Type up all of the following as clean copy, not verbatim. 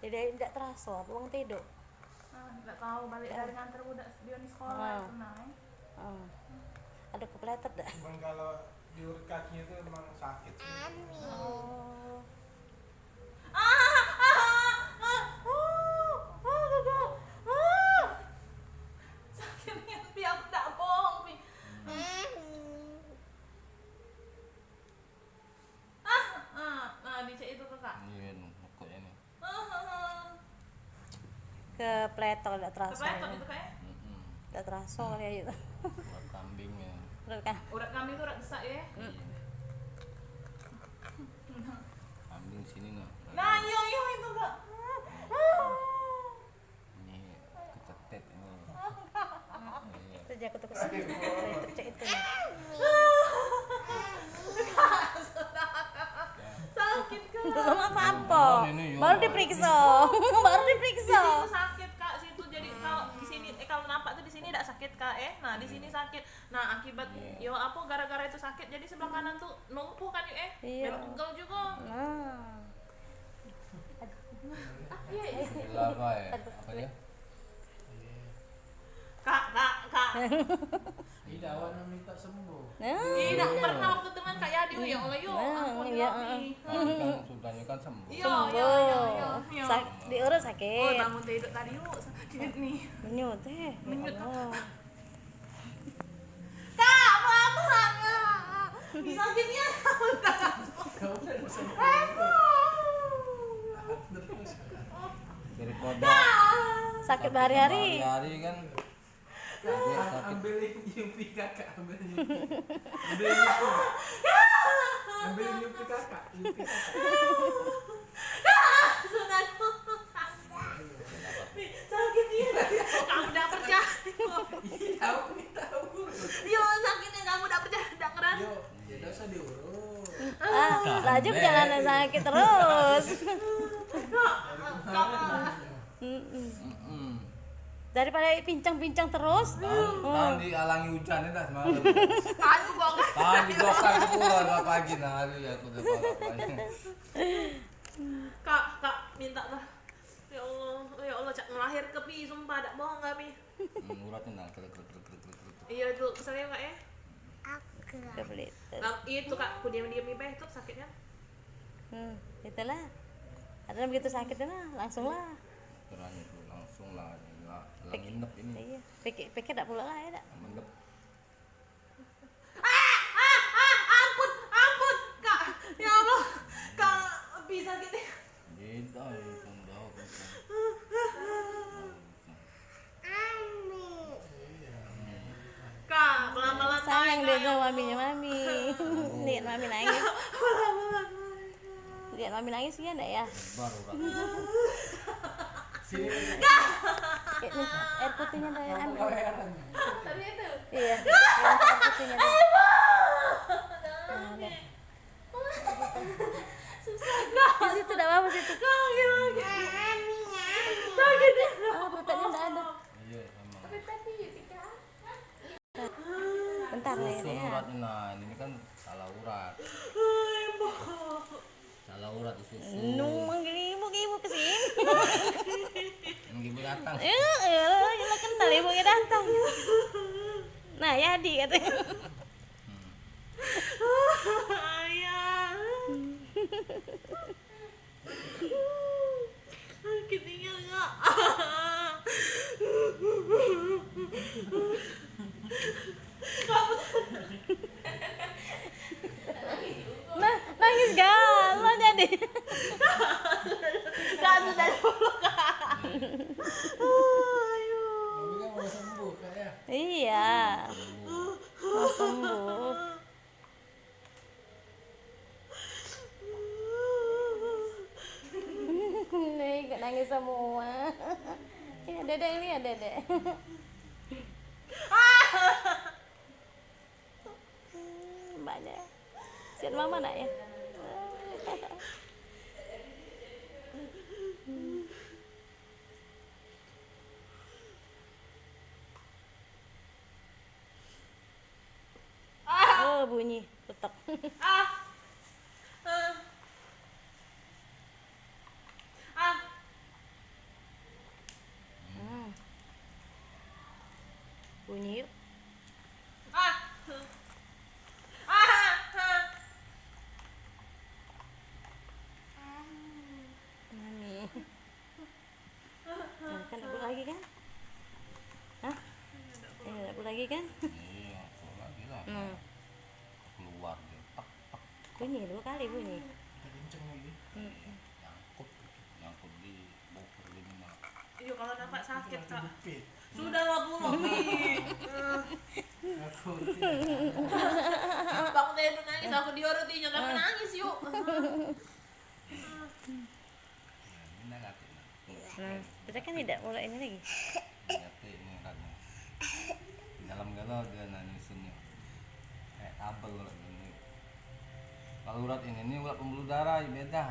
Jadi tidak terasa, pulang tidur. Nggak tahu balik dari nganter udah dia di sekolah itu naik. Ada kepletet dah. Cuman kalau diurut kakinya itu emang sakit sih. Oh. Sakitnya Pi, aku tak bohong Pi. Nah dicek itu tuh Kak. Iya, nukuk ini. Kepletet tidak terasa. Kepletot itu Kak ya? Tidak terasa kali ya itu. Urat kambing ya. Betul kan? Urat kambing tuh urat besar ya. Iya. Kambing sini nah. Nah iya itu Kak. Ini kecetet ini. Iya. Itu jago tuh kesini. Itu cek itu. Sakit Kak. Belum apa-apa. Ini, Baru diperiksa. Baru diperiksa. Situ sakit Kak, situ jadi kalau di sini kalau nampak tuh di sini tidak sakit Kak nah di sini sakit. Nah akibat yo apa gara-gara itu sakit jadi sebelah kanan tuh numpuh kan Iya. belok pegel juga. Nah. Iya. Lava ya. Apa ya? Kak. Tidak awalnya minta sembuh. Tidak pernah waktu teman Kak Yadi ya Allah yo. Ampun Iya, Pi. Tadi kan sultannya kan sembuh. Iya. Diurut Oh, sakit. bangun tidur tadi yuk sakit nih. Menyut teh. Menyut. Oh. Kak, mama. Sakitnya. Kau udah sembuh. Daripada Sakit berhari-hari. hari kan. Dia sakit. Ambilin Yupi kakak, ambilin Yupi kakak. Sudah. Sakitnya. Kamu udah percaya. Tahu. Yo sakitnya kamu udah percaya udah ngeras. Yo, tidak usah diurut. Laju perjalanan sakit terus. Daripada pincang-pincang terus. Tahan dihalangi hujan dah semalam. Aku bongkar. Tahan dibongkar itu keluar pagi nah hari aku udah bapaknya. Kak minta lah. Ya Allah cak ngelahir ke Pi sumpah tak bohong gak Pi. Uratnya nah krek. Iya tuh kesannya Kak ya. Kebelit. Nah, itu Kak aku diam-diam nih itu sakitnya. Itulah. Ada begitu sakitnya langsung lah. Terang itu langsung lah nginep ini. Iya. Pikir tak pula lah ya tak. Menep. Ampun Kak. Ya Allah. Kak bisa gitu. Beda sundau kan. Kak, pelan-pelan Sayang naik, dia Kak. tuh mami. Lihat mami nangis. Lihat mami nangis ya enggak ya? Baru urat. Sini. Nih, air putihnya dah yang ambil. Heran. Tadi itu. Iya. Air putihnya dah. Susah Kak. Di situ dah apa situ? Sakit. Oh, putihnya enggak ada. Iya sama. Bentar nih Susun ya. uratnya nah ini kan salah urat. Salah urat disusun. Manggil ibu ke sini. Ibu datang. Lah kental ibunya datang. Nah, Yadi katanya. Ayah. Sakitnya Kak. Nah, nangis galau jadi. Kak sudah dulu Kak. Mami kan mau sembuh kak ya. Iya. Mau sembuh. Nih, nangis semua. Ya, Dede ini ya, Dede. Mbaknya. Siap mama nak ya? Oh, bunyi. Tutup. Bunyi 2 kali bunyi. Kenceng lagi. Nyangkut di boker gini mah. Iya kalau nampak sakit kak. Jepit. Sudah lah Bu Robi. Aku Bang Teh nangis aku diorotinya tapi nangis yuk. Ini ngatin. Nah, kita kan tidak mulai ini lagi. Nyate ini katanya. Di dalam galau dia nangisinnya. Kayak kabel urat ini. Kalau urat ini urat pembuluh darah ya beda.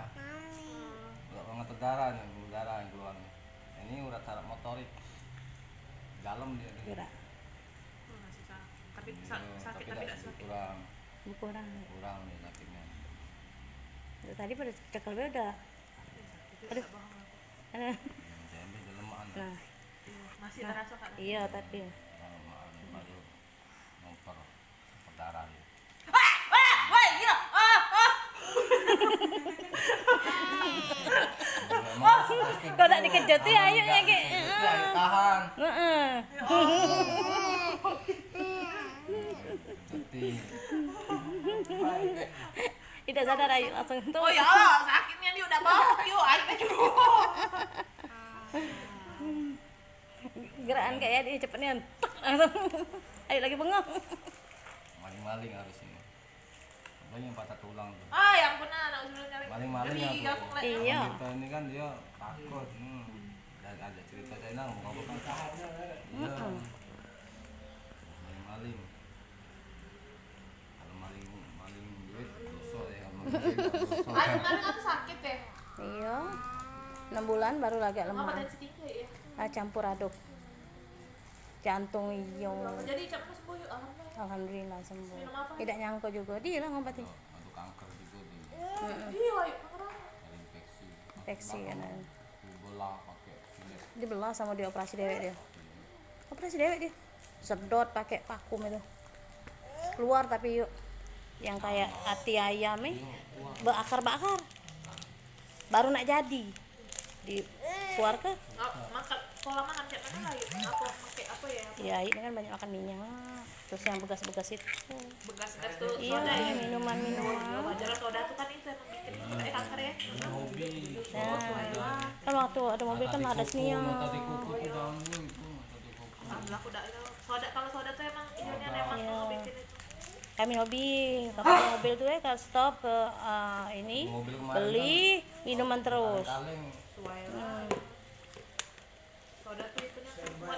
Urat pengatur darah nih, pembuluh darah yang keluar nih. Ini urat saraf motorik. Dalam dia. Gerak. Masih sakit. Tapi Iya, sakit tapi tidak sakit. kurang Kurang. kurang nih sakitnya. Tadi pada cekel udah. Aduh. Jadi udah lemaan. Nah, Masih terasa kak. iya tapi Lemaan baru nomor darah dia. Woi gila. kalau tak dikejut tuh ayo ya kayak. Tahan. Heeh. Jadi Tidak sadar ayo langsung tuh. Oh ya Allah, sakitnya dia udah bau. Yuk, ayo aja. Gerakan kayak dia cepetnya. Tek, langsung. Ayo lagi bengong. maling-maling harus ini. Apalagi yang patah tulang tuh. Ah, yang benar anak udah nyari. Maling-maling Iya, ya aku tuh. ngeliat. Iya. Kita ini kan dia takut. Dan ada cerita saya nang mau kan tahan. Iya. Maling-maling. Kalau maling duit dosa ya kalau maling duit dosa. Ah, kemarin kamu sakit ya? Iya. 6 bulan baru agak Ngapa lemah. tensi tinggi ya? Campur aduk. Jantung iyo. Jadi cepat sembuh yuk, alhamdulillah. Alhamdulillah sembuh. Minum apa? Tidak nyangka juga dia lah ngobatin. Atau kanker juga di Iya, yuk, kenapa? ada infeksi. Infeksi kan. Dibelah pakai silet. Dibelah sama dioperasi dewek dia. Operasi dewek dia. Sedot pakai vakum itu. Keluar tapi yuk yang kayak hati ayam bakar-bakar. Baru nak jadi. Di keluar ke Makan pola makan kayak mana lah yuk? Apa pakai apa ya? ya ini kan banyak makan minyak. Terus yang bekas-bekas itu. Begas-begas tuh Iya, soda ya. minuman-minuman. Wajar soda tuh kan itu emang bikin kanker ya. Hobi. Nah, kan waktu ada mobil kan ada senior. Mata di kuku tuh jangan dulu itu mata di kuku. Alhamdulillah aku udah itu. Soda kalau soda tuh emang iunya emang Iya. bikin itu. Kami hobi kapal mobil tuh ya kalau stop ke ini Mobil kemarin beli minuman terus. kaleng Sesuai lah. Soda tuh itunya buat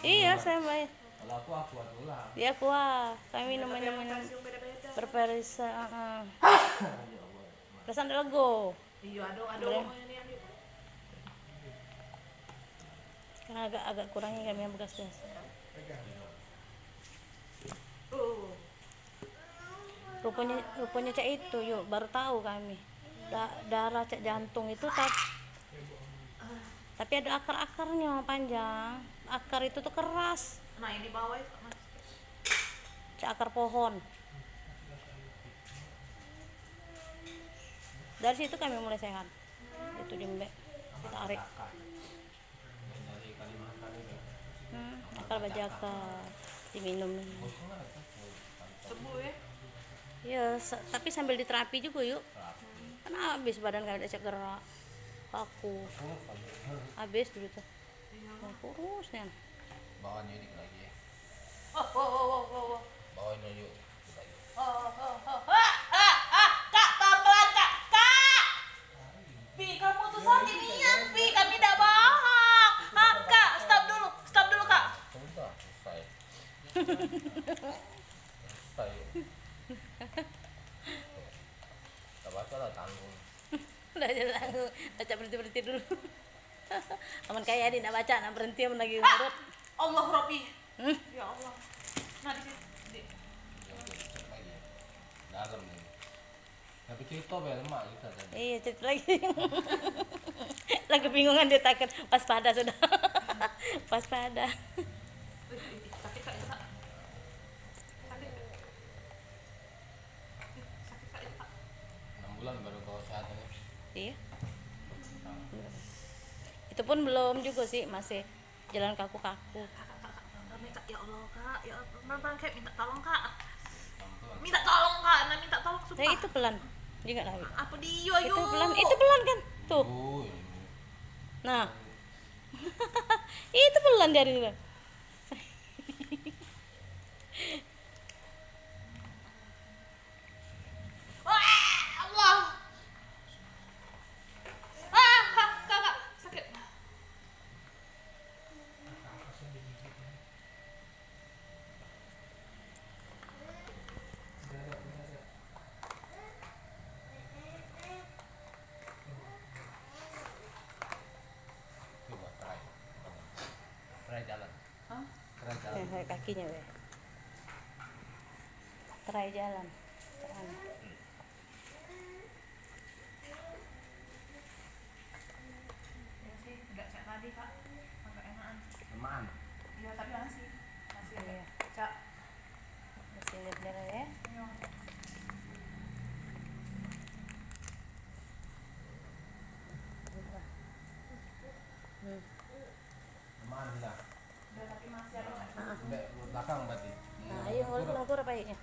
Iya saya baik. kalau aku dulu lah. Dia kuah. Kami minum-minum kalsium beda-beda. berperisa. Perasaan lego. Iya, aduh ini yang yuk. Karena agak kurangnya kami yang bekas-bekas. Rupanya cak itu yuk baru tahu kami. Darah cak jantung itu tapi ada akar-akarnya panjang. Akar itu tuh keras. Nah, yang di bawah itu Mas. Cak akar pohon. Dari situ kami mulai sehat. Itu ditarik. Akar bajaka diminum. Sembuh ya. Ya, tapi sambil diterapi juga yuk. Kan habis badan kami udah gerak. Kaku. Habis dulu tuh. Nah, kurusnya. Bawahnya ini lagi ya. Oh. Bawahnya yuk. Kak, pelan-pelan Kak. Pi, kamu tuh sakit nian, Pi. Kami tidak bohong. Kak, stop dulu Kak. Sudah selesai. Selesai. Tak baca lah tanggung. Udah jalan, baca berhenti dulu. Aman kayak dia nak baca, nak berhenti aman lagi urut. Allah Rabbi. Ya Allah. Nah, di sini. Cek lagi. Dalam nih. Tapi cerita be lemak kita tadi. Iya, cerita lagi. Lagi bingungan dia takut. Waspada sudah. Waspada. Sakit Kak, itu Kak. Sakit Kak. Sakit Kak, itu Kak. 6 bulan baru kau sehat ini. Iya. Itu pun belum juga sih, masih jalan kaku-kaku. Kak, ya Allah Kak, ya Allah. Pelan-pelan kayak minta tolong Kak. Pelan-pelan. Minta tolong Kak, nah minta tolong itu pelan. Juga lah. Apa dia yo? Itu pelan kan? Tuh. Oh, Nah. Itu pelan jarinya. Wah, Allah. Ah, kakak sakit. coba try. Try jalan. Hah? Try jalan. Kakinya weh. Try jalan. Ya sih, enggak cak tadi kak, agak enakan. Lemaan. Iya tapi masih ada Iya. cak. Masih lihat darah ya. Yo. Lemaan lah. Udah tapi masih ada cak. Sampai belakang berarti. Nah, ayo ngulur apa ini?